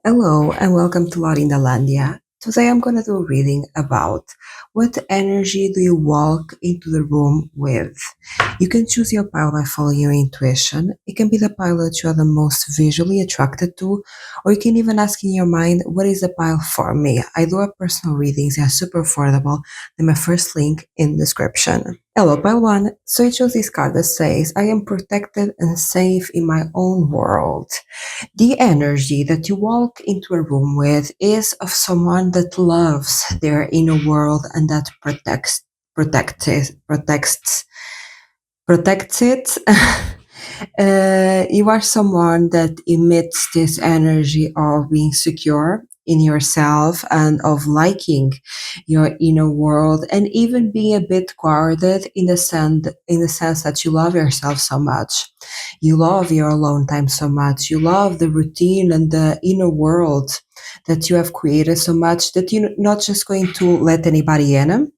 Hello and welcome to Laurindalandia. Today I'm going to do a reading about what energy do you walk into the room with. You can choose your pile by following your intuition. It can be the pile that you are the most visually attracted to, or you can even ask in your mind, what is the pile for me? I do have personal readings, they are super affordable. Then my first link in the description. Hello, pile 1. So I chose this card that says, I am protected and safe in my own world. The energy that you walk into a room with is of someone that loves their inner world and that protects it. You are someone that emits this energy of being secure in yourself and of liking your inner world and even being a bit guarded in the sense that you love yourself so much. You love your alone time so much. You love the routine and the inner world that you have created so much that you're not just going to let anybody in.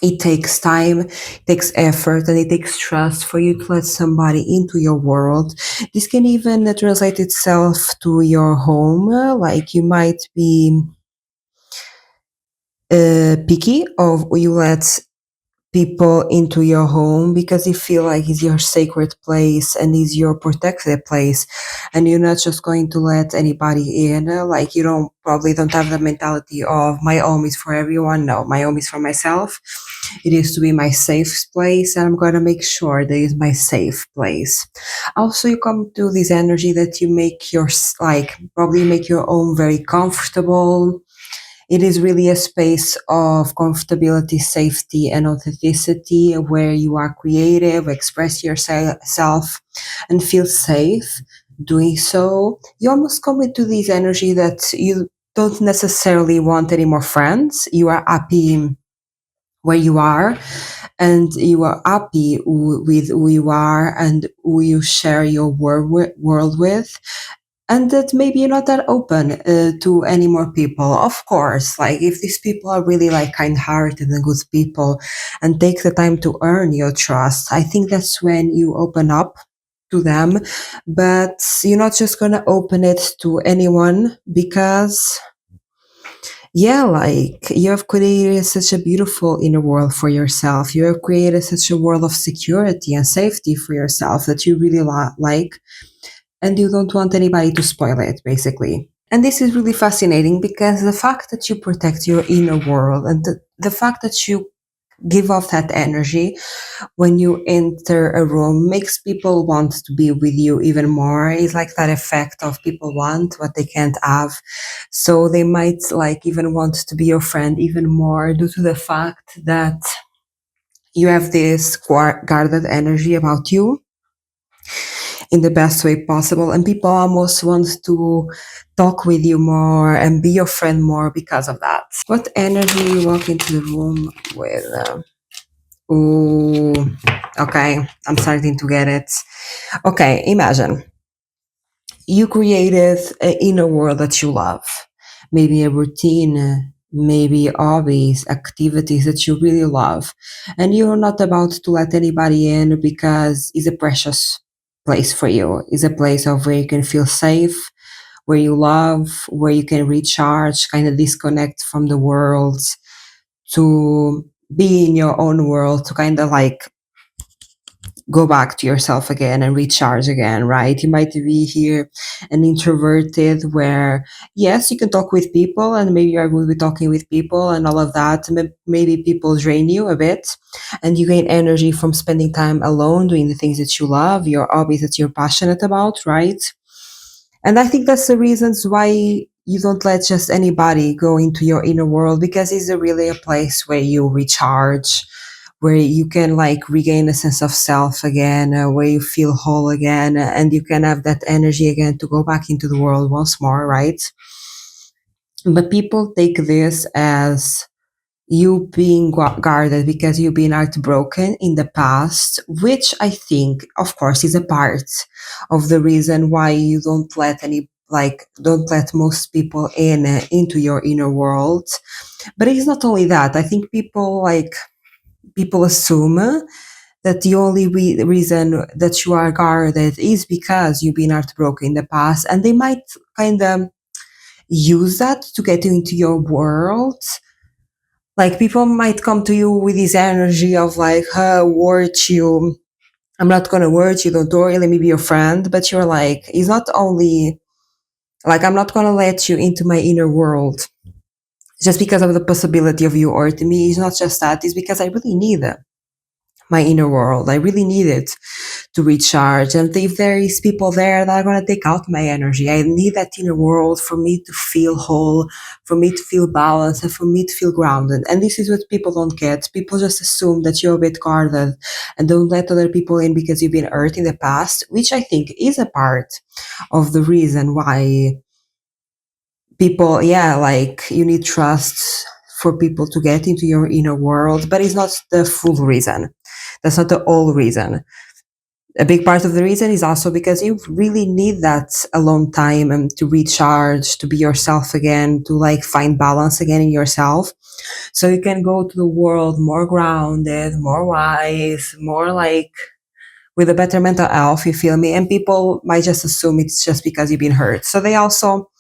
It takes time, it takes effort, and it takes trust for you to let somebody into your world. This can even translate itself to your home. Like you might be picky of you let people into your home because you feel like it's your sacred place and is your protected place, and you're not just going to let anybody in. Like you don't have the mentality of my home is for everyone. No, my home is for myself. It is to be my safe place, and I'm going to make sure that is my safe place. Also, you come to this energy that you make your, like, probably make your own very comfortable. It is really a space of comfortability, safety, and authenticity where you are creative, express yourself, and feel safe doing so. You almost come into this energy that you don't necessarily want any more friends. You are happy where you are, and you are happy with who you are and who you share your world with, and that maybe you're not that open to any more people. Of course, like if these people are really like kind-hearted and good people and take the time to earn your trust, I think that's when you open up to them. But you're not just gonna open it to anyone because yeah, like you have created such a beautiful inner world for yourself. You have created such a world of security and safety for yourself that you really like, and you don't want anybody to spoil it, basically. And this is really fascinating because the fact that you protect your inner world and the fact that you give off that energy when you enter a room makes people want to be with you even more. It's like that effect of people want what they can't have. So they might like even want to be your friend even more due to the fact that you have this guarded energy about you in the best way possible, and people almost want to talk with you more and be your friend more because of that. What energy you walk into the room with? Ooh, okay, I'm starting to get it. Okay, imagine you created an inner world that you love, maybe a routine, maybe hobbies, activities that you really love, and you're not about to let anybody in because it's a precious place for you. It's a place of where you can feel safe, where you love, where you can recharge, kind of disconnect from the world, to be in your own world, to kind of like go back to yourself again and recharge again, right? You might be here an introverted where, yes, you can talk with people and maybe you're good with talking with people and all of that. Maybe people drain you a bit and you gain energy from spending time alone doing the things that you love, your hobbies that you're passionate about, right? And I think that's the reasons why you don't let just anybody go into your inner world, because it's really a place where you recharge, where you can like regain a sense of self again, where you feel whole again, and you can have that energy again to go back into the world once more, right? But people take this as you being guarded because you've been heartbroken in the past, which I think, of course, is a part of the reason why you don't let most people in into your inner world. But it's not only that. I think people assume that the only reason that you are guarded is because you've been heartbroken in the past, and they might kind of use that to get into your world. Like people might come to you with this energy of like, hurt you. I'm not gonna hurt you, don't worry, let me be your friend. But you're like, it's not only like I'm not gonna let you into my inner world just because of the possibility of you hurting me. It's not just that, it's because I really need my inner world. I really need it to recharge. And if there is people there that are going to take out my energy, I need that inner world for me to feel whole, for me to feel balanced, and for me to feel grounded. And this is what people don't get. People just assume that you're a bit guarded and don't let other people in because you've been hurt in the past, which I think is a part of the reason why people, yeah, like you need trust for people to get into your inner world, but it's not the full reason. That's not the whole reason. A big part of the reason is also because you really need that alone time and to recharge, to be yourself again, to like find balance again in yourself. So you can go to the world more grounded, more wise, more like with a better mental health, you feel me? And people might just assume it's just because you've been hurt. So they also,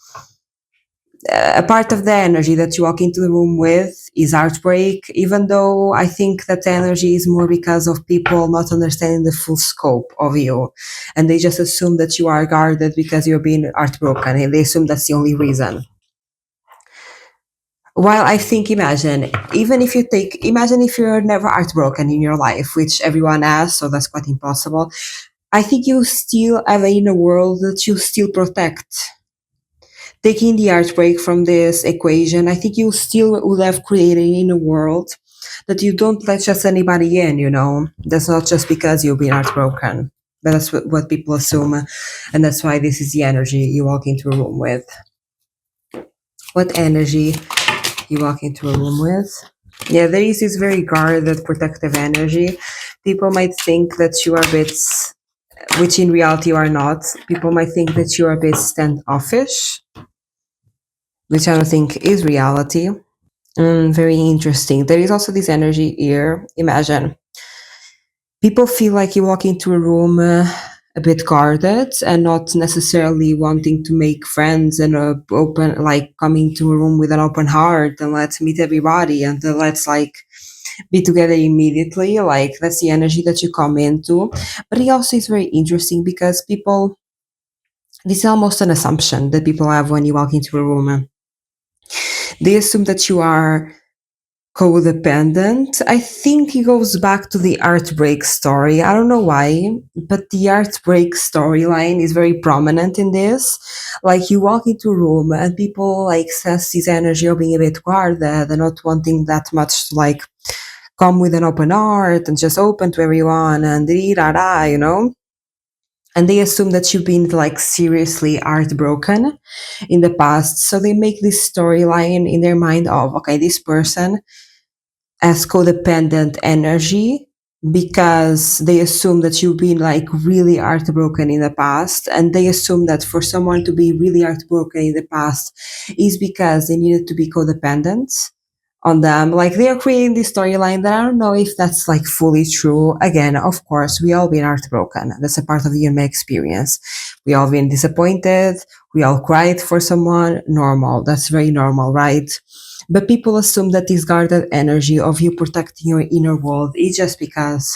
a part of the energy that you walk into the room with is heartbreak, even though I think that energy is more because of people not understanding the full scope of you. And they just assume that you are guarded because you're being heartbroken, and they assume that's the only reason. While I think, imagine, imagine if you're never heartbroken in your life, which everyone has, so that's quite impossible. I think you still have an inner world that you still protect. Taking the heartbreak from this equation, I think you still would have created in a world that you don't let just anybody in, you know? That's not just because you've been heartbroken. But that's what people assume. And that's why this is the energy you walk into a room with. What energy you walk into a room with? Yeah, there is this very guarded, protective energy. People might think that you are a bit, which in reality you are not. People might think that you are a bit standoffish, which I don't think is reality. Very interesting. There is also this energy here. Imagine people feel like you walk into a room a bit guarded and not necessarily wanting to make friends and open, like coming to a room with an open heart and let's meet everybody and let's like be together immediately. Like that's the energy that you come into. But it also is very interesting because people, this is almost an assumption that people have when you walk into a room. They assume that you are codependent. I think it goes back to the heartbreak story. I don't know why, but the heartbreak storyline is very prominent in this. Like you walk into a room and people like sense this energy of being a bit guarded and not wanting that much to like come with an open heart and just open to everyone and da da, you know? And they assume that you've been like seriously heartbroken in the past. So they make this storyline in their mind of, okay, this person as codependent energy because they assume that you've been like really heartbroken in the past, and they assume that for someone to be really heartbroken in the past is because they needed to be codependent on them. Like they are creating this storyline that I don't know if that's like fully true. Again, of course, we all been heartbroken. That's a part of the human experience. We all been disappointed. We all cried for someone. Normal. That's very normal, right? But people assume that this guarded energy of you protecting your inner world is just because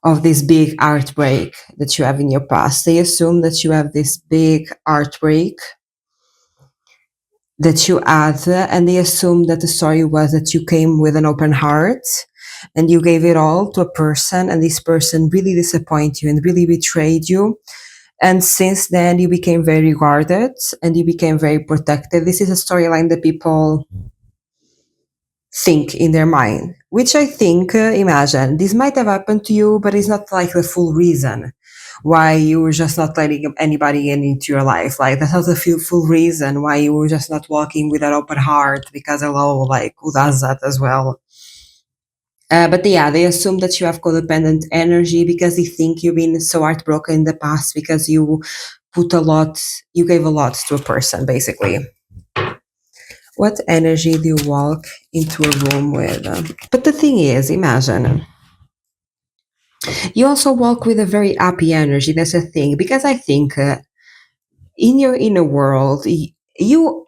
of this big heartbreak that you have in your past. They assume that you have this big heartbreak that you had, and they assume that the story was that you came with an open heart and you gave it all to a person, and this person really disappointed you and really betrayed you. And since then, you became very guarded and you became very protective. This is a storyline that people think in their mind, which I think, imagine, this might have happened to you, but it's not like the full reason why you were just not letting anybody in into your life. Like, that's not the full reason why you were just not walking with an open heart, because hello, like, who does that as well? But yeah, they assume that you have codependent energy because they think you've been so heartbroken in the past because you you gave a lot to a person, basically. What energy do you walk into a room with? But the thing is, imagine, you also walk with a very happy energy. That's a thing. Because I think in your inner world, you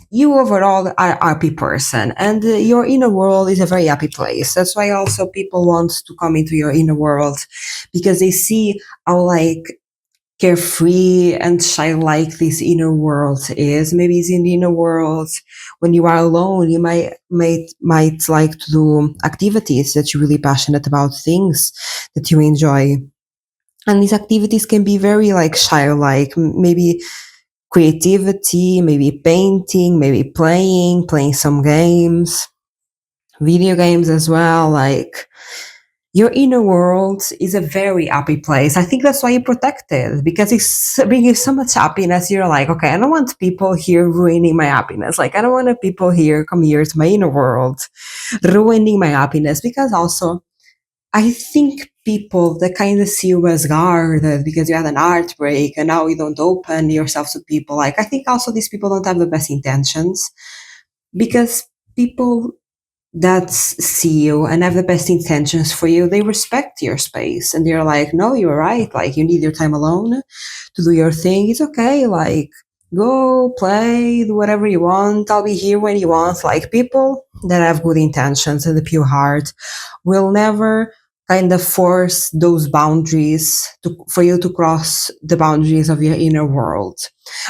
you overall are a happy person, and your inner world is a very happy place. That's why also people want to come into your inner world, because they see how like carefree and childlike this inner world is. Maybe it's in the inner world when you are alone, you might like to do activities that you're really passionate about, things that you enjoy. And these activities can be very like childlike, maybe creativity, maybe painting, maybe playing some games, video games as well. Like your inner world is a very happy place. I think that's why you protect it, because it's bringing you so much happiness. You're like, okay, I don't want people here ruining my happiness. Like I don't want people here come here to my inner world ruining my happiness, because also I think people that kind of see you as guarded because you had an heartbreak and now you don't open yourself to people. Like, I think also these people don't have the best intentions, because people that see you and have the best intentions for you, they respect your space and they're like, no, you're right. Like, you need your time alone to do your thing. It's okay. Like, go play, do whatever you want. I'll be here when you want. Like, people that have good intentions and a pure heart will never kind of force those boundaries for you to cross the boundaries of your inner world.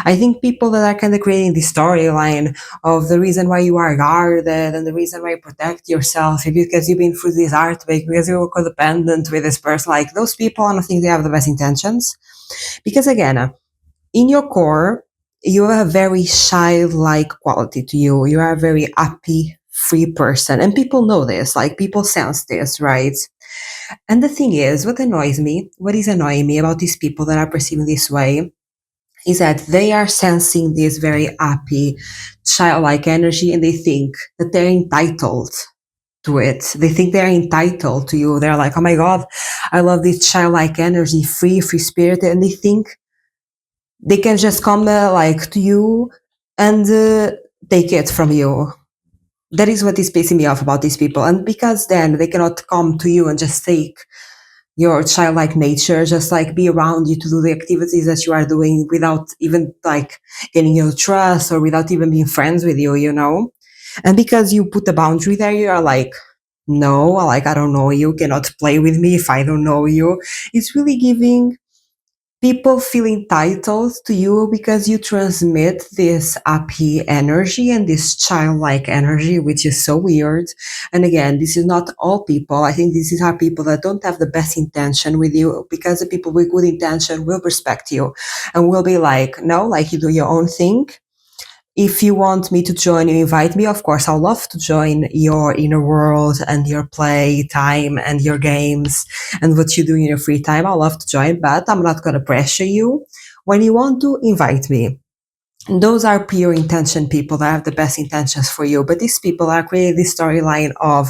I think people that are kind of creating the storyline of the reason why you are guarded and the reason why you protect yourself is because you've been through this heartbreak, because you were codependent with this person. Like, those people, I don't think they have the best intentions. Because again, in your core, you have a very childlike quality to you. You are a very happy, free person. And people know this, like people sense this, right? And the thing is, what is annoying me about these people that are perceiving this way is that they are sensing this very happy, childlike energy, and they think that they're entitled to it. They think they're entitled to you. They're like, oh my God, I love this childlike energy, free spirit. And they think they can just come like to you and take it from you. That is what is pissing me off about these people. And because then they cannot come to you and just take your childlike nature, just like be around you to do the activities that you are doing without even like getting your trust or without even being friends with you, you know? And because you put a boundary there, you are like, no, like, I don't know you, cannot play with me if I don't know you. It's really giving people feel entitled to you because you transmit this happy energy and this childlike energy, which is so weird. And again, this is not all people. I think these are people that don't have the best intention with you, because the people with good intention will respect you and will be like, no, like, you do your own thing. If you want me to join, you invite me. Of course, I'll love to join your inner world and your play time and your games and what you do in your free time. I'll love to join, but I'm not going to pressure you. When you want to, invite me. Those are pure intention people that have the best intentions for you. But these people are creating this storyline of,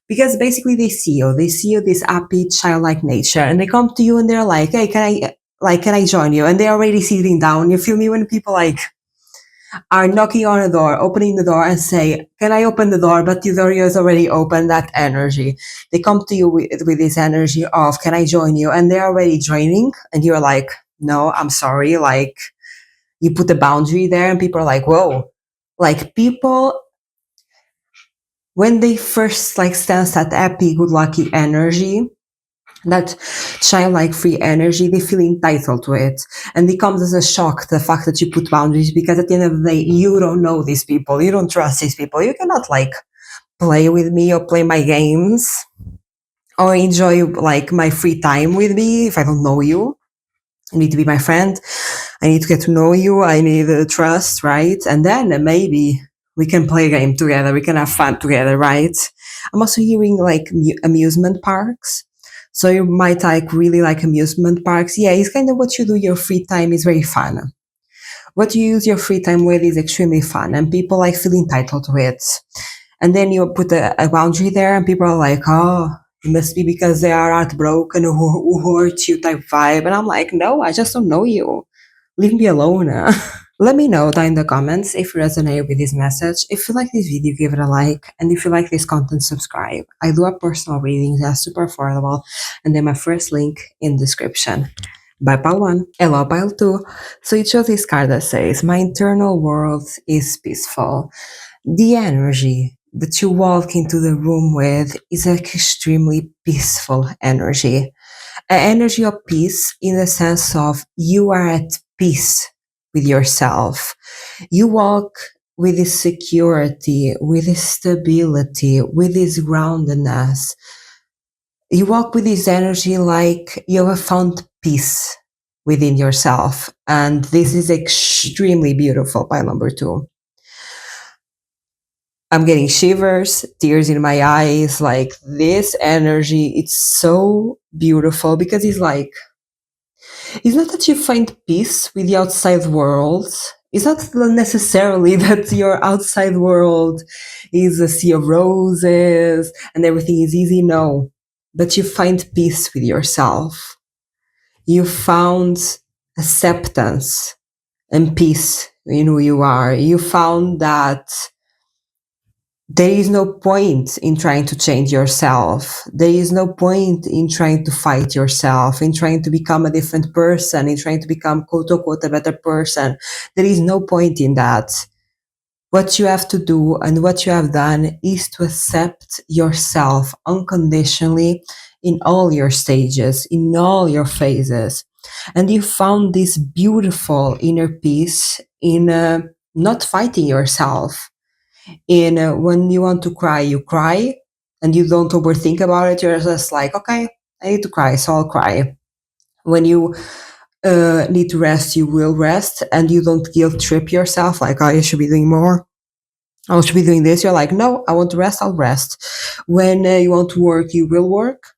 because basically they see you this happy, childlike nature, and they come to you and they're like, hey, can I join you? And they're already sitting down. You feel me? When people like are knocking on the door, opening the door and say, can I open the door? But the door is already open, that energy. They come to you with this energy of, can I join you? And they're already joining. And you're like, no, I'm sorry. Like, you put a boundary there and people are like, whoa. Like, people, when they first like sense that happy, good lucky energy, that childlike free energy, they feel entitled to it. And it comes as a shock, the fact that you put boundaries, because at the end of the day, you don't know these people. You don't trust these people. You cannot like play with me or play my games or enjoy like my free time with me if I don't know you. You need to be my friend. I need to get to know you. I need trust, right? And then maybe we can play a game together. We can have fun together, right? I'm also hearing like amusement parks. So you might like really like amusement parks. Yeah, it's kind of what you do. Your free time is very fun. What you use your free time with is extremely fun, and people like feel entitled to it. And then you put a boundary there, and people are like, oh, it must be because they are heartbroken or who hurt you type vibe. And I'm like, no, I just don't know you. Leave me alone. Let me know down in the comments if you resonate with this message. If you like this video, give it a like. And if you like this content, subscribe. I do have personal readings that are super affordable. And they're my first link in description. Bye, pile one. Hello, pile two. So you chose this card that says, my internal world is peaceful. The energy that you walk into the room with is an extremely peaceful energy. An energy of peace in the sense of you are at peace with yourself. You walk with this security, with this stability, with this groundedness. You walk with this energy like you have found peace within yourself. And this is extremely beautiful by number two. I'm getting shivers, tears in my eyes. Like this energy, it's so beautiful because it's not that you find peace with the outside world. It's not necessarily that your outside world is a sea of roses and everything is easy. No, but you find peace with yourself. You found acceptance and peace in who you are. You found that there is no point in trying to change yourself. There is no point in trying to fight yourself, in trying to become a different person, in trying to become quote unquote a better person. There is no point in that. What you have to do and what you have done is to accept yourself unconditionally in all your stages, in all your phases. And you found this beautiful inner peace in not fighting yourself. In when you want to cry, you cry and you don't overthink about it. You're just like, okay, I need to cry, so I'll cry. When you need to rest, you will rest and you don't guilt trip yourself like, oh, you should be doing more. I should be doing this. You're like, no, I want to rest, I'll rest. When you want to work, you will work.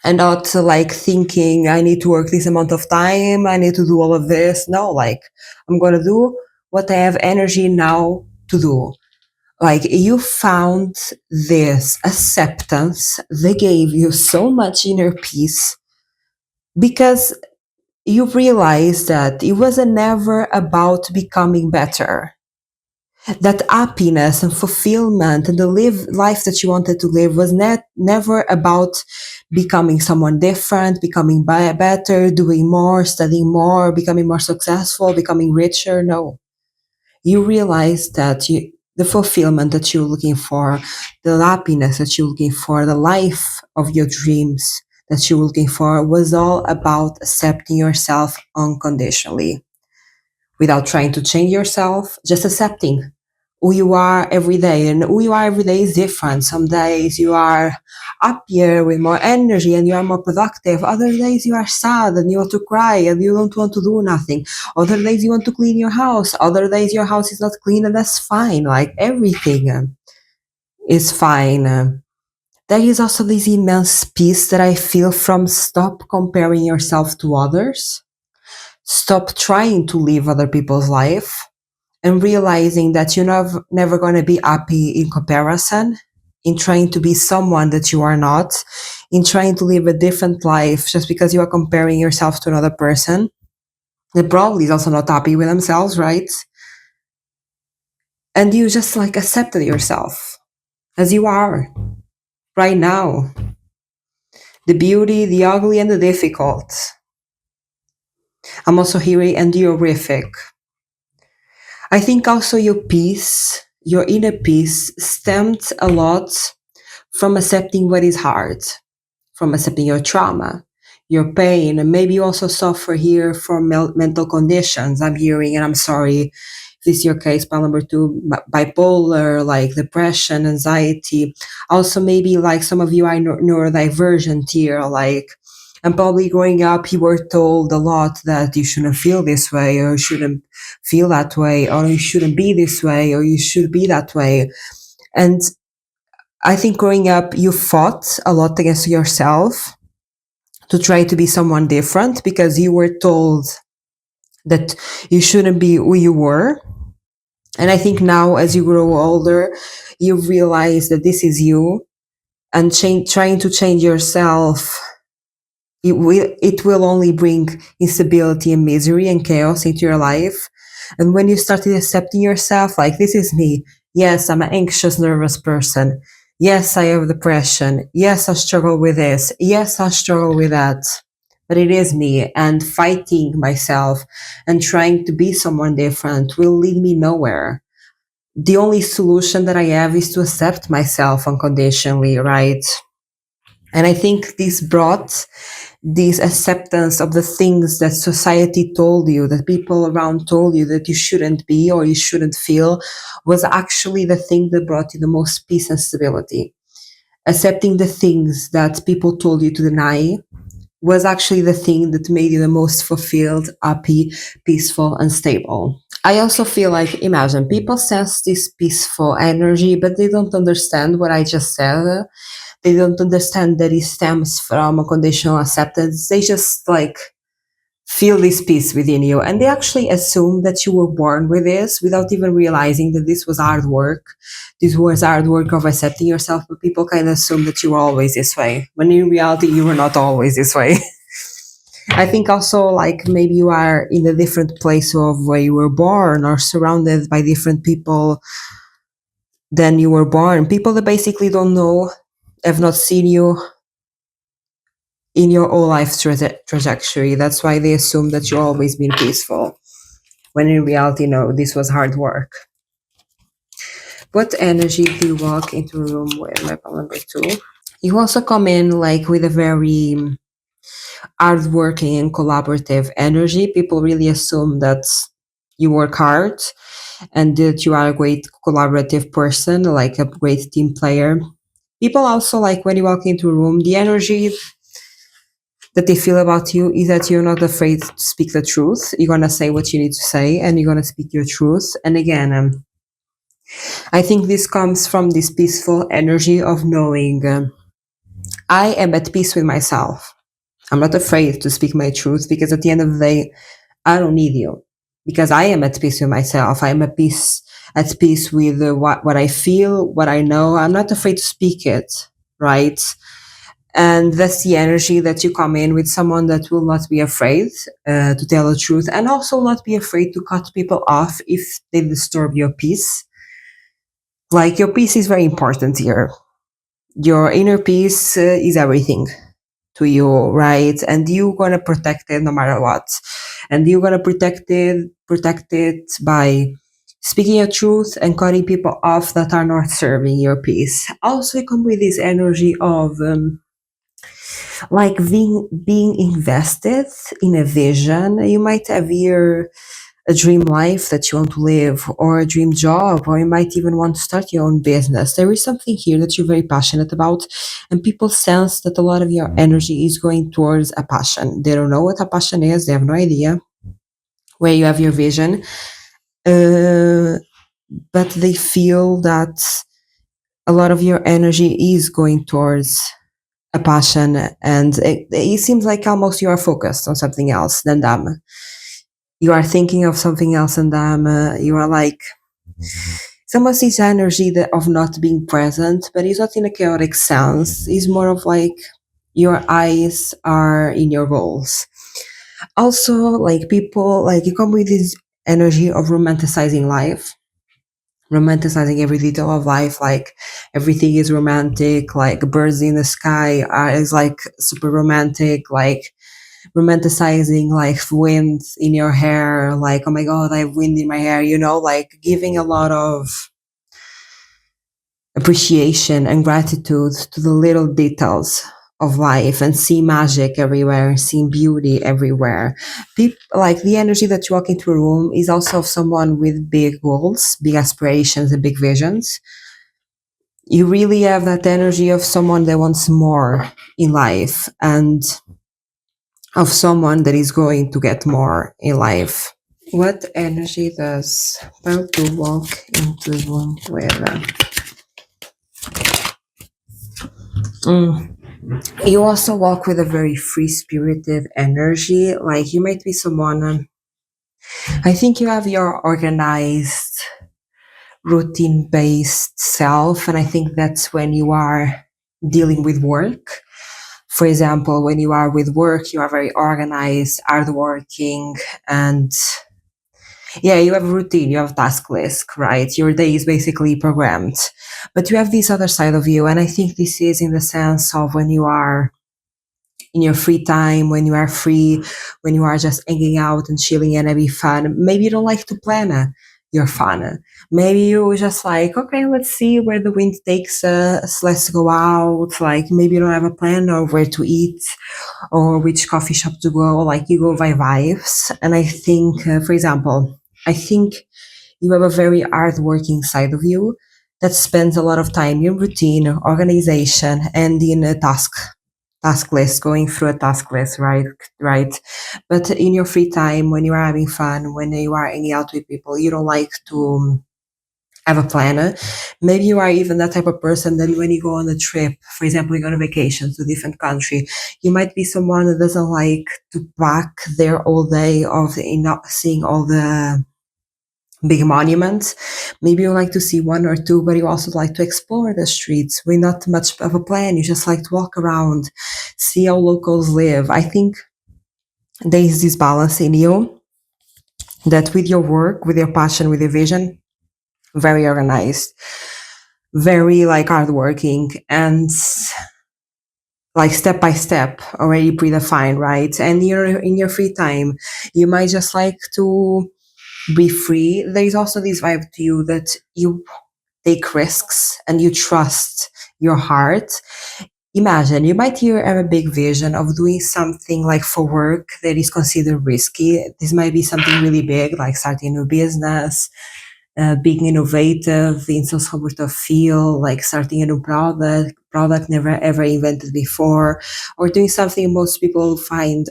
And not like thinking, I need to work this amount of time, I need to do all of this. No, like, I'm going to do what I have energy now to do. Like, you found this acceptance. They gave you so much inner peace because you realized that it wasn't never about becoming better. That happiness and fulfillment and the life that you wanted to live was never about becoming someone different, becoming better, doing more, studying more, becoming more successful, becoming richer. No. You realize that the fulfillment that you're looking for, the happiness that you're looking for, the life of your dreams that you're looking for was all about accepting yourself unconditionally without trying to change yourself, just accepting who you are every day. And who you are every day is different. Some days you are happier with more energy and you are more productive. Other days you are sad and you want to cry and you don't want to do nothing. Other days you want to clean your house. Other days your house is not clean and that's fine. Like everything is fine. There is also this immense peace that I feel from stop comparing yourself to others. Stop trying to live other people's life and realizing that you're never going to be happy in comparison, in trying to be someone that you are not, in trying to live a different life just because you are comparing yourself to another person that probably is also not happy with themselves, right? And you just like accepted yourself as you are right now. The beauty, the ugly, and the difficult. I'm also hearing and the horrific. I think also your peace, your inner peace, stemmed a lot from accepting what is hard, from accepting your trauma, your pain, and maybe you also suffer here from mental conditions. I'm hearing, and I'm sorry if this is your case, pile number two, bipolar, like depression, anxiety. Also, maybe like some of you are neurodivergent here, like, and probably growing up, you were told a lot that you shouldn't feel this way, or you shouldn't feel that way, or you shouldn't be this way, or you should be that way. And I think growing up, you fought a lot against yourself to try to be someone different because you were told that you shouldn't be who you were. And I think now, as you grow older, you realize that this is you, and trying to change yourself, it will only bring instability and misery and chaos into your life. And when you started accepting yourself, like, this is me. Yes, I'm an anxious, nervous person. Yes, I have depression. Yes, I struggle with this. Yes, I struggle with that. but it is me, and fighting myself and trying to be someone different will lead me nowhere. The only solution that I have is to accept myself unconditionally, right? And I think this brought this acceptance of the things that society told you, that people around told you that you shouldn't be or you shouldn't feel, was actually the thing that brought you the most peace and stability. Accepting the things that people told you to deny was actually the thing that made you the most fulfilled, happy, peaceful, and stable. I also feel like, imagine, people sense this peaceful energy, but they don't understand what I just said. They don't understand that it stems from unconditional acceptance. They just like feel this peace within you. And they actually assume that you were born with this without even realizing that this was hard work. This was hard work of accepting yourself, but people kind of assume that you were always this way, when in reality, you were not always this way. I think also like maybe you are in a different place of where you were born or surrounded by different people than you were born. People that basically don't know, have not seen you in your whole life trajectory. That's why they assume that you've always been peaceful, when in reality, no, this was hard work. What energy do you walk into a room with? My problem number 2. You also come in like with a very hardworking and collaborative energy. People really assume that you work hard and that you are a great collaborative person, like a great team player. People also like when you walk into a room, the energy that they feel about you is that you're not afraid to speak the truth. You're going to say what you need to say and you're going to speak your truth. And again, I think this comes from this peaceful energy of knowing I am at peace with myself. I'm not afraid to speak my truth because at the end of the day, I don't need you because I am at peace with myself. I am at peace with what I feel, what I know. I'm not afraid to speak it, right? And that's the energy that you come in with, someone that will not be afraid to tell the truth, and also not be afraid to cut people off if they disturb your peace. Like, your peace is very important here. Your inner peace is everything to you, right? And you're gonna protect it no matter what. And you're gonna protect it by speaking your truth and cutting people off that are not serving your peace. Also, you come with this energy of like being invested in a vision. You might have here a dream life that you want to live, or a dream job, or you might even want to start your own business. There is something here that you're very passionate about, and people sense that a lot of your energy is going towards a passion. They don't know what a passion is, they have no idea where you have your vision, but they feel that a lot of your energy is going towards a passion, and it seems like almost you are focused on something else than them. You are thinking of something else than them. You are like, it's almost this energy of not being present, but it's not in a chaotic sense. It's more of like your eyes are in your goals. Also, like people, like you come with this energy of romanticizing life, romanticizing every detail of life. Like everything is romantic, like birds in the sky is like super romantic, like romanticizing like wind in your hair, like, oh my god, I have wind in my hair, like giving a lot of appreciation and gratitude to the little details of life, and see magic everywhere, seeing beauty everywhere. Like the energy that you walk into a room is also of someone with big goals, big aspirations, and big visions. You really have that energy of someone that wants more in life, and of someone that is going to get more in life. What energy does Pearl to walk into the room with? You also walk with a very free spirited energy. Like you might be someone, I think you have your organized, routine based self. And I think that's when you are dealing with work. For example, when you are with work, you are very organized, hardworking, and yeah, you have a routine, you have a task list, right? Your day is basically programmed. But you have this other side of you, and I think this is in the sense of when you are in your free time, when you are free, when you are just hanging out and chilling and having fun. Maybe you don't like to plan your fun. Maybe you just like, okay, let's see where the wind takes us. Let's go out. Like maybe you don't have a plan of where to eat or which coffee shop to go. Like you go by vibes. And I think, for example, I think you have a very hardworking side of you that spends a lot of time in routine, organization, and in a task list, going through a task list, right. But in your free time, when you are having fun, when you are hanging out with people, you don't like to have a planner. Maybe you are even that type of person that when you go on a trip, for example, you go on a vacation to a different country, you might be someone that doesn't like to pack there all day of not seeing all the big monuments. Maybe you like to see one or two, but you also like to explore the streets with not much of a plan. You just like to walk around, see how locals live. I think there is this balance in you that with your work, with your passion, with your vision, very organized, very like hardworking, and like step by step already predefined, right? And you're in your free time, you might just like to be free. There's also this vibe to you that you take risks and you trust your heart. Imagine you might here have a big vision of doing something like for work that is considered risky. This might be something really big, like starting a new business, being innovative in some sort of field, like starting a new product never ever invented before, or doing something most people find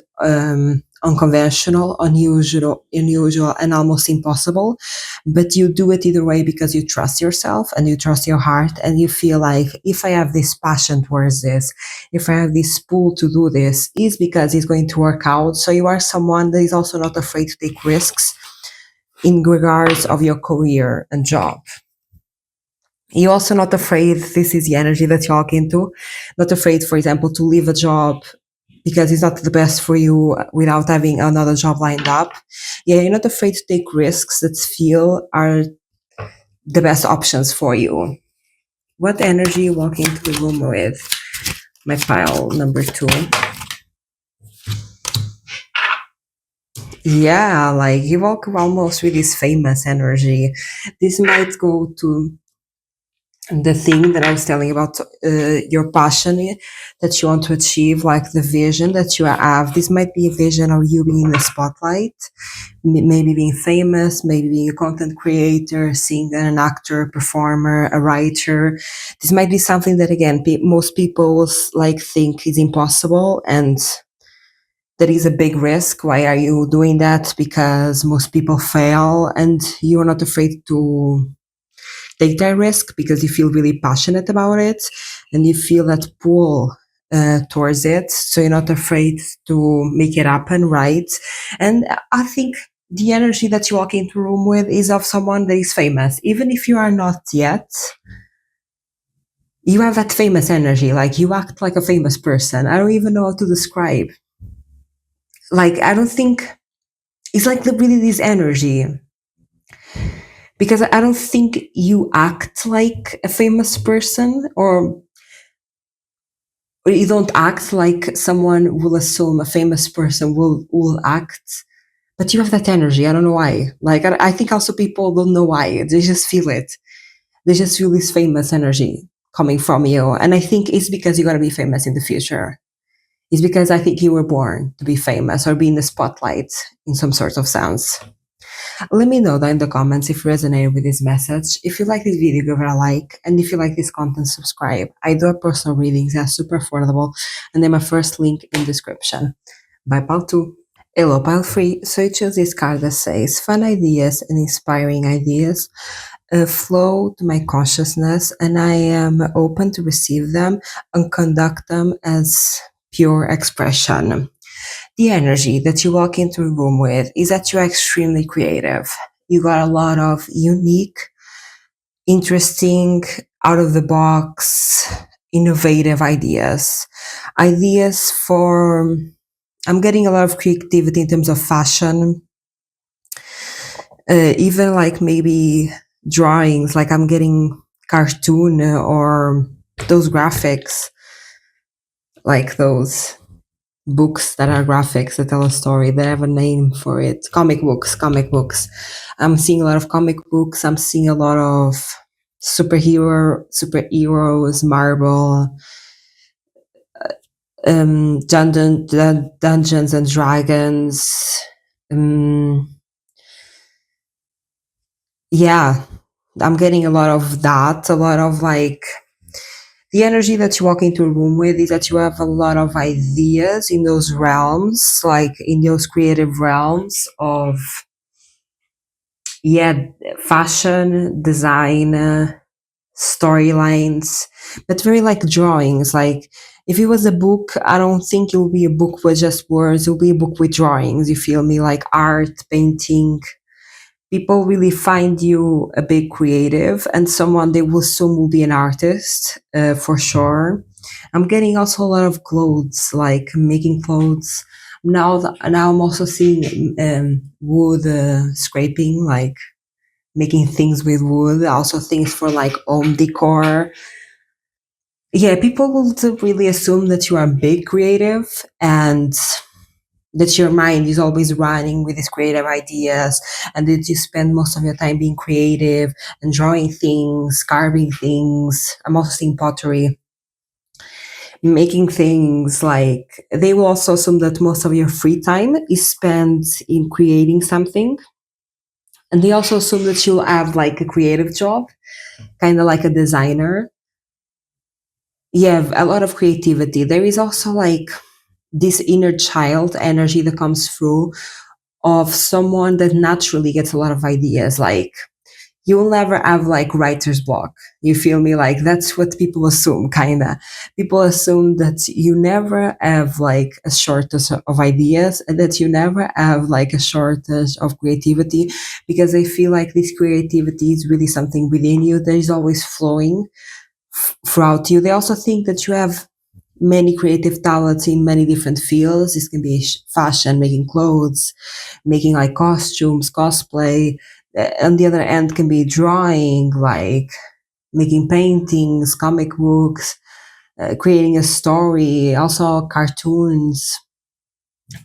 unconventional, unusual, and almost impossible. But you do it either way because you trust yourself and you trust your heart, and you feel like if I have this passion towards this, if I have this pull to do this, is because it's going to work out. So you are someone that is also not afraid to take risks in regards of your career and job. You're also not afraid, this is the energy that you walk into, not afraid, for example, to leave a job because it's not the best for you without having another job lined up. Yeah, you're not afraid to take risks that feel are the best options for you. What energy you walk into the room with? My pile number 2. Yeah, like you walk almost with this famous energy. This might go to the thing that I was telling about, your passion that you want to achieve, like the vision that you have. This might be a vision of you being in the spotlight, maybe being famous, maybe being a content creator, singer, an actor, performer, a writer. This might be something that again, most people like think is impossible, and that is a big risk. Why are you doing that? Because most people fail, and you are not afraid to take that risk because you feel really passionate about it and you feel that pull towards it. So you're not afraid to make it happen, right? And I think the energy that you walk into a room with is of someone that is famous. Even if you are not yet, you have that famous energy. Like you act like a famous person. I don't even know how to describe. Like, I don't think it's like really this energy, because I don't think you act like a famous person, or you don't act like someone will assume a famous person will act, but you have that energy. I don't know why. Like I think also people don't know why. They just feel it. They just feel this famous energy coming from you, and I think it's because you're gonna be famous in the future. It's because I think you were born to be famous or be in the spotlight in some sort of sense. Let me know down in the comments if you resonate with this message. If you like this video, give it a like. And if you like this content, subscribe. I do have personal readings. They're super affordable. And they're my first link in description. Bye, pile 2. Hello, pile 3. So I chose this card that says, fun ideas and inspiring ideas flow to my consciousness, and I am open to receive them and conduct them as pure expression. The energy that you walk into a room with is that you're extremely creative. You got a lot of unique, interesting, out of the box, innovative ideas. Ideas for, I'm getting a lot of creativity in terms of fashion, even like maybe drawings, like I'm getting cartoon or those graphics, like those. books that are graphics that tell a story. They have a name for it. Comic books. I'm seeing a lot of comic books. I'm seeing a lot of superheroes, Marvel, Dungeons and Dragons. Um, yeah, I'm getting a lot of that. A lot of like the energy that you walk into a room with is that you have a lot of ideas in those realms, like in those creative realms of, yeah, fashion, design, storylines, but very like drawings. Like if it was a book, I don't think it will be a book with just words. It will be a book with drawings. You feel me? Like art, painting. People really find you a big creative and someone they will soon will be an artist, for sure. I'm getting also a lot of clothes, like making clothes. Now I'm also seeing wood scraping, like making things with wood. Also things for like home decor. Yeah, people will really assume that you are big creative and that your mind is always running with these creative ideas, and that you spend most of your time being creative and drawing things, carving things. I'm also seeing pottery, making things. Like they will also assume that most of your free time is spent in creating something, and they also assume that you'll have like a creative job, kind of like a designer. You have a lot of creativity. There is also like this inner child energy that comes through of someone that naturally gets a lot of ideas. Like you'll never have like writer's block. You feel me? Like that's what people assume, kinda. People assume that you never have like a shortage of ideas and that you never have like a shortage of creativity, because they feel like this creativity is really something within you that is always flowing throughout you. They also think that you have many creative talents in many different fields. This can be fashion, making clothes, making like costumes, cosplay. On the other end, can be drawing, like making paintings, comic books, creating a story, also cartoons.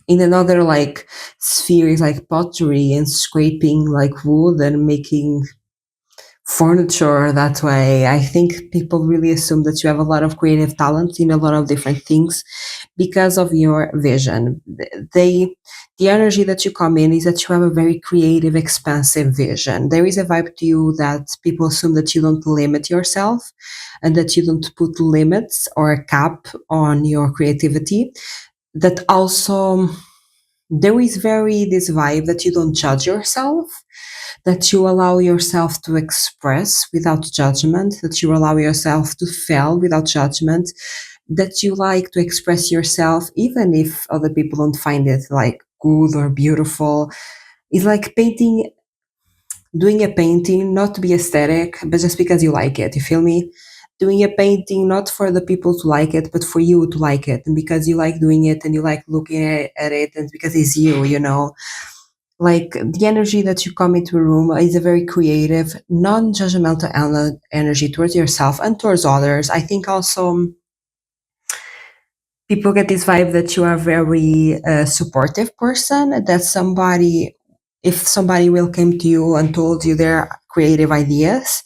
In another like sphere is like pottery and scraping like wood and making furniture that way. I think people really assume that you have a lot of creative talent in a lot of different things because of your vision. They the energy that you come in is that you have a very creative, expansive vision. There is a vibe to you that people assume that you don't limit yourself and that you don't put limits or a cap on your creativity. That also there is very this vibe that you don't judge yourself, that you allow yourself to express without judgment, that you allow yourself to fail without judgment, that you like to express yourself even if other people don't find it like good or beautiful. It's like painting, doing a painting not to be aesthetic, but just because you like it. You feel me? Doing a painting not for the people to like it, but for you to like it, and because you like doing it and you like looking at it, and because it's you, you know. Like the energy that you come into a room is a very creative, non-judgmental energy towards yourself and towards others. I think also people get this vibe that you are a very supportive person, that somebody, if somebody will come to you and told you their creative ideas,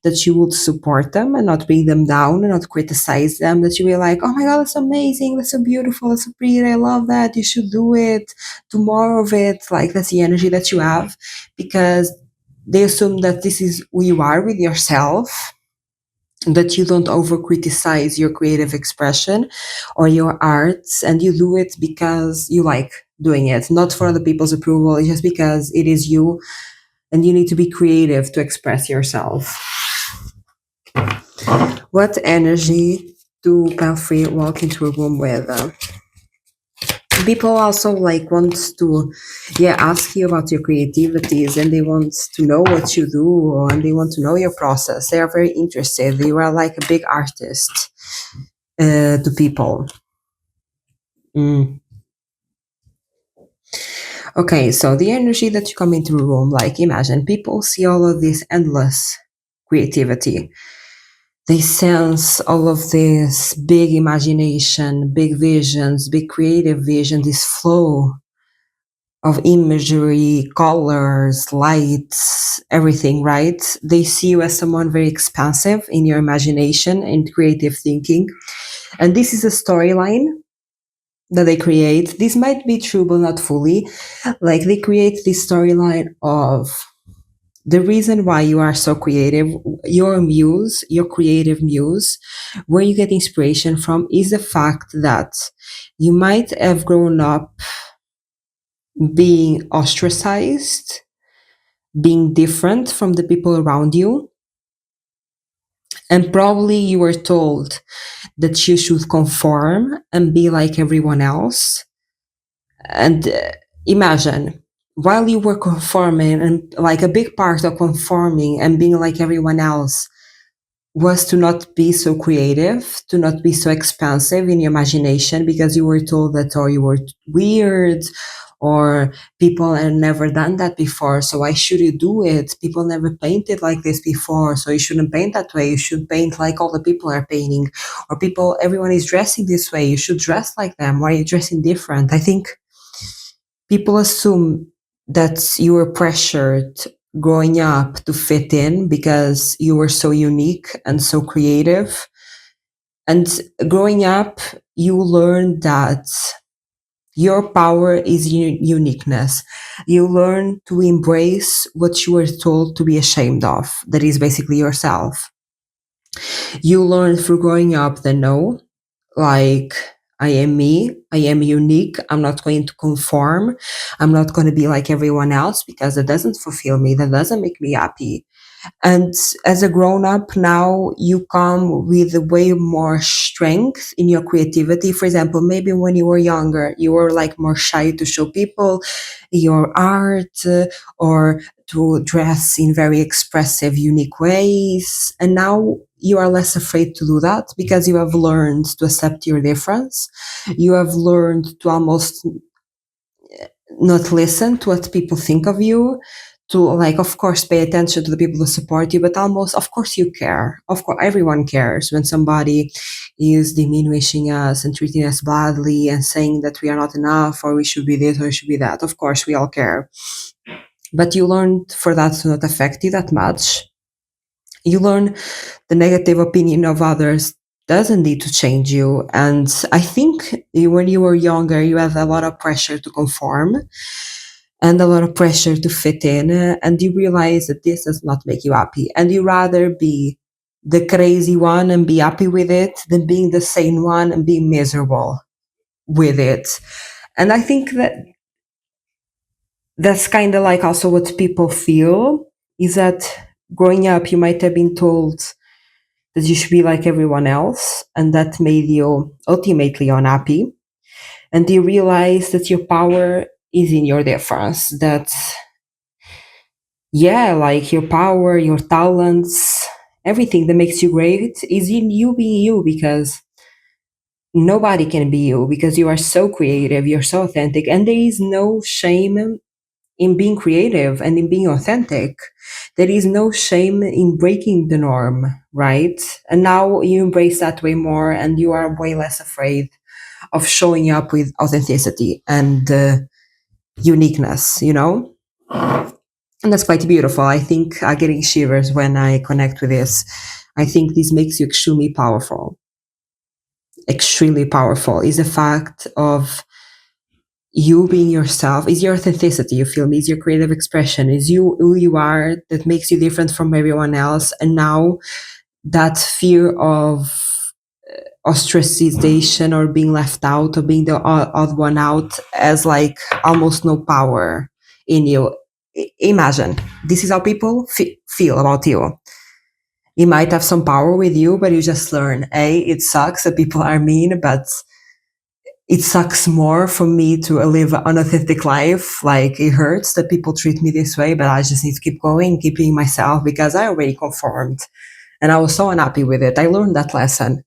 that you would support them and not bring them down and not criticize them, that you will be like, oh my god, that's amazing, that's so beautiful, that's so pretty, I love that, you should do it, do more of it. Like that's the energy that you have, because they assume that this is who you are with yourself, that you don't over criticize your creative expression or your arts, and you do it because you like doing it, not for other people's approval. It's just because it is you and you need to be creative to express yourself. What energy do Belfry walk into a room with? People also like want to, yeah, ask you about your creativities, and they want to know what you do, and they want to know your process. They are very interested. You are like a big artist to people. Mm. Okay, so the energy that you come into a room, like imagine people see all of this endless creativity. They sense all of this big imagination, big visions, big creative vision, this flow of imagery, colors, lights, everything, right? They see you as someone very expansive in your imagination and creative thinking. And this is a storyline that they create. This might be true, but not fully. Like they create this storyline of the reason why you are so creative, your muse, your creative muse, where you get inspiration from is the fact that you might have grown up being ostracized, being different from the people around you. And probably you were told that you should conform and be like everyone else. And imagine, while you were conforming, and like a big part of conforming and being like everyone else was to not be so creative, to not be so expansive in your imagination because you were told that, or you were weird, or people had never done that before, so why should you do it? People never painted like this before, so you shouldn't paint that way. You should paint like all the people are painting. Or everyone is dressing this way, you should dress like them. Why are you dressing different? I think people assume that you were pressured growing up to fit in because you were so unique and so creative. And growing up, you learn that your power is uniqueness. You learn to embrace what you were told to be ashamed of, that is basically yourself. You learn through growing up that no, like, I am me, I am unique, I'm not going to conform, I'm not going to be like everyone else because that doesn't fulfill me, that doesn't make me happy. And as a grown up now, you come with way more strength in your creativity. For example, maybe when you were younger, you were like more shy to show people your art, or to dress in very expressive, unique ways. And now you are less afraid to do that because you have learned to accept your difference. You have learned to almost not listen to what people think of you, to, like, of course pay attention to the people who support you, but almost, of course, you care. Of course everyone cares when somebody is diminishing us and treating us badly and saying that we are not enough, or we should be this or we should be that. Of course we all care, but you learn for that to not affect you that much. You learn the negative opinion of others doesn't need to change you. And I think when you were younger, you have a lot of pressure to conform and a lot of pressure to fit in, and you realize that this does not make you happy, and you rather be the crazy one and be happy with it than being the sane one and being miserable with it. And I think that that's kind of like also what people feel, is that growing up you might have been told that you should be like everyone else, and that made you ultimately unhappy. And you realize that your power is in your difference, that yeah, like your power, your talents, everything that makes you great is in you being you, because nobody can be you because you are so creative, you're so authentic, and there is no shame in being creative and in being authentic. There is no shame in breaking the norm, right? And now you embrace that way more, and you are way less afraid of showing up with authenticity and uniqueness, you know? And that's quite beautiful. I think I'm getting shivers when I connect with this. I think this makes you extremely powerful. Extremely powerful is the fact of you being yourself, is your authenticity, you feel me, is your creative expression, is you who you are that makes you different from everyone else. And now that fear of ostracization or being left out or being the odd one out as like almost no power in you. Imagine this is how people feel about you. You might have some power with you, but you just learn, hey, it sucks that people are mean, but it sucks more for me to live an authentic life. Like, it hurts that people treat me this way, but I just need to keep going, keep being myself, because I already conformed and I was so unhappy with it. I learned that lesson.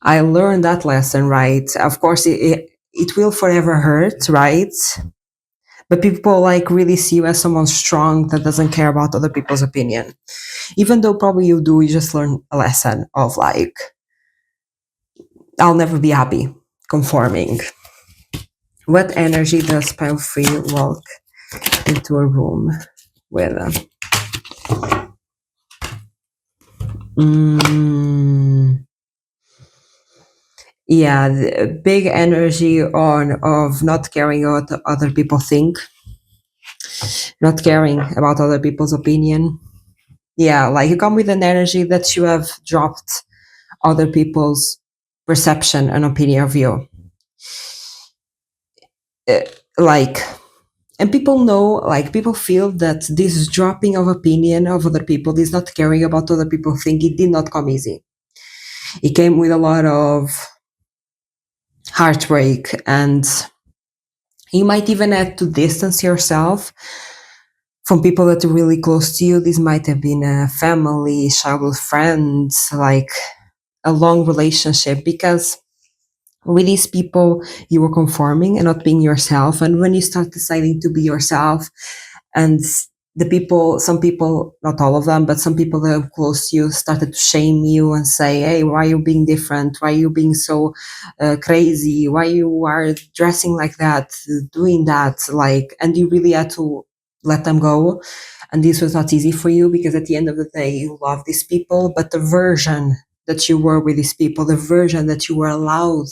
Right? Of course, it will forever hurt, right? But people like really see you as someone strong that doesn't care about other people's opinion. Even though probably you do, you just learn a lesson of like, I'll never be happy conforming. What energy does Free walk into a room with? Yeah, the big energy on of not caring what other people think, not caring about other people's opinion. Yeah, like you come with an energy that you have dropped other people's perception and opinion of you. Like, and people know, like, people feel that this dropping of opinion of other people, this not caring about other people think, it did not come easy. It came with a lot of heartbreak, and you might even have to distance yourself from people that are really close to you. This might have been a family, childhood friends, like a long relationship, because with these people you were conforming and not being yourself. And when you start deciding to be yourself, and the people, some people, not all of them, but some people that are close to you started to shame you and say, hey, why are you being different? Why are you being so crazy? Why you are dressing like that, doing that? Like, and you really had to let them go. And this was not easy for you, because at the end of the day, you love these people, but the version that you were with these people, the version that you were allowed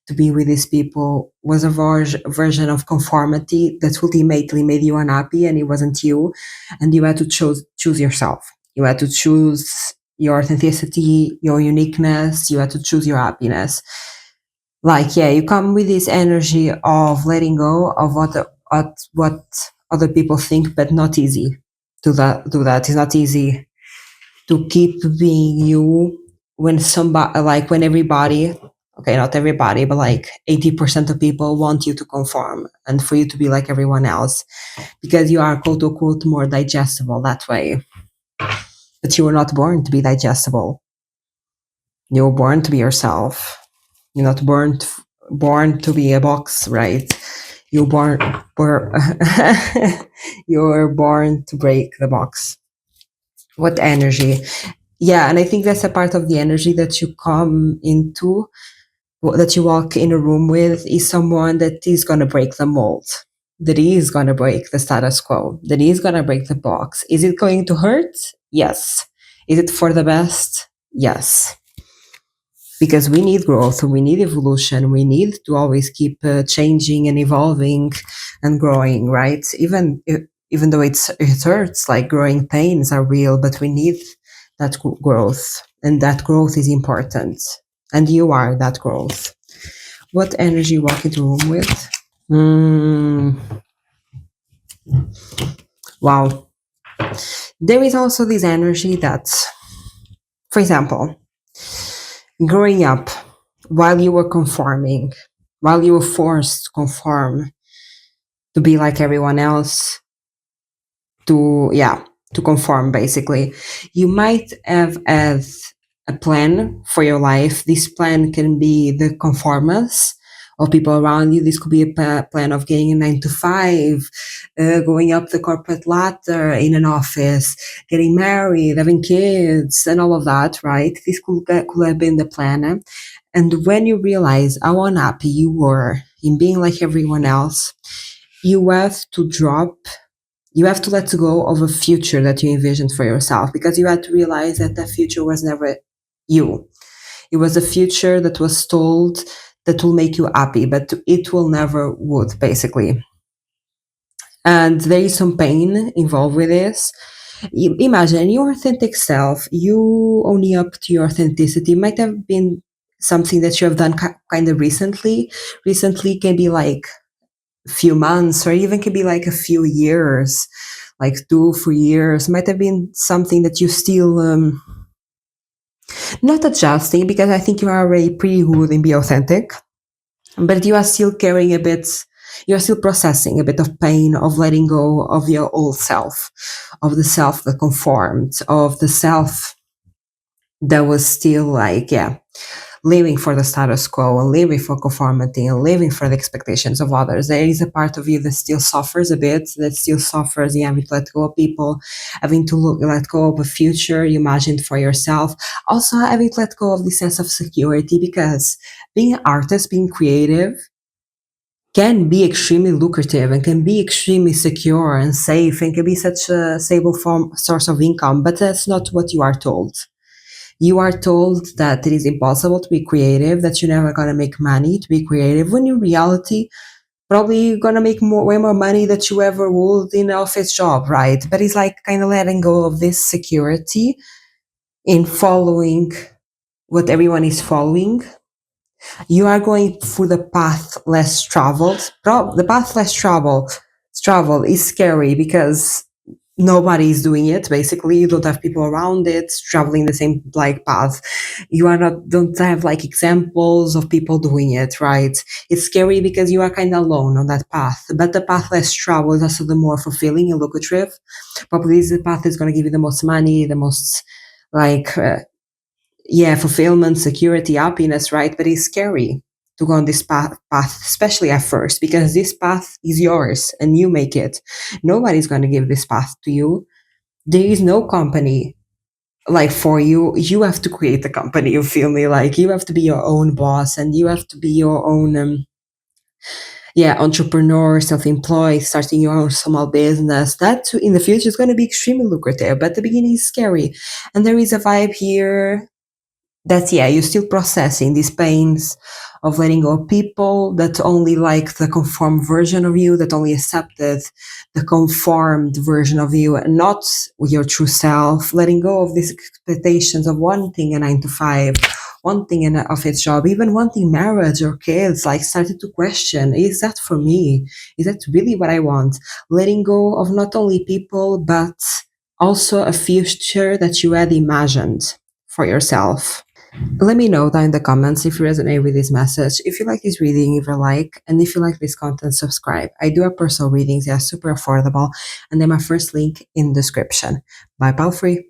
to be with these people, was a version of conformity that ultimately made you unhappy, and it wasn't you. And you had to choose yourself. You had to choose your authenticity, your uniqueness. You had to choose your happiness. Like, yeah, you come with this energy of letting go of what other people think, but not easy to do that. It's not easy to keep being you when somebody, like, when everybody, okay, not everybody, but like 80% of people want you to conform and for you to be like everyone else, because you are quote unquote more digestible that way. But you were not born to be digestible. You were born to be yourself. You're not born to be a box, right? You're you're born to break the box. What energy? Yeah, and I think that's a part of the energy that you come into, that you walk in a room with, is someone that is going to break the mold, that is going to break the status quo, that is going to break the box. Is it going to hurt? Yes. Is it for the best? Yes. Because we need growth, we need evolution, we need to always keep changing and evolving and growing, right? Even though it hurts, like growing pains are real, but we need that growth, and that growth is important. And you are that growth. What energy walk into the room with? Wow. There is also this energy that, for example, growing up, while you were conforming, while you were forced to conform, to be like everyone else, to conform, basically, you might have had a plan for your life. This plan can be the conformance of people around you. This could be a plan of getting a 9 to 5, going up the corporate ladder in an office, getting married, having kids, and all of that, right? This could have been the plan. And when you realize how unhappy you were in being like everyone else, you have to let go of a future that you envisioned for yourself, because you had to realize that the future was never you. It was a future that was told that will make you happy, but it will never would, basically. And there is some pain involved with this. Imagine your authentic self, you owning up to your authenticity might have been something that you have done kind of recently. Recently can be like a few months, or even can be like a few years, like 2-3 years. Might have been something that you still not adjusting, because I think you are already pretty good in being authentic, but you are still carrying a bit, you're still processing a bit of pain of letting go of your old self, of the self that conformed, of the self that was still like, yeah, living for the status quo and living for conformity and living for the expectations of others. There is a part of you that still suffers a bit, that still suffers having to let go of people, having to let go of a future you imagined for yourself. Also having to let go of the sense of security, because being an artist, being creative, can be extremely lucrative and can be extremely secure and safe and can be such a stable source of income, but that's not what you are told. You are told that it is impossible to be creative, that you're never going to make money to be creative, when in reality, probably you're going to make way more money than you ever would in an office job, right? But it's like kind of letting go of this security in following what everyone is following. You are going through the path less traveled. The path less traveled is scary because nobody is doing it. Basically, you don't have people around it traveling the same like path. You are not don't have like examples of people doing it, right? It's scary because you are kind of alone on that path. But the path less traveled is also the more fulfilling and lucrative. Probably this is the path that's going to give you the most money, the most like fulfillment, security, happiness, right? But it's scary to go on this path, especially at first, because this path is yours and you make it. Nobody's going to give this path to you. There is no company like for you. You have to create the company, you feel me? Like you have to be your own boss and you have to be your own entrepreneur, self-employed, starting your own small business. That in the future is going to be extremely lucrative, but the beginning is scary. And there is a vibe here that's you're still processing these pains of letting go of people that only like the conformed version of you, that only accepted the conformed version of you and not your true self, letting go of these expectations of wanting a 9 to 5, wanting an office job, even wanting marriage or kids, like started to question, is that for me? Is that really what I want? Letting go of not only people, but also a future that you had imagined for yourself. Let me know down in the comments if you resonate with this message, if you like this reading, if you like, and if you like this content, subscribe. I do have personal readings, they are super affordable, and they're my first link in the description. Bye, pal free.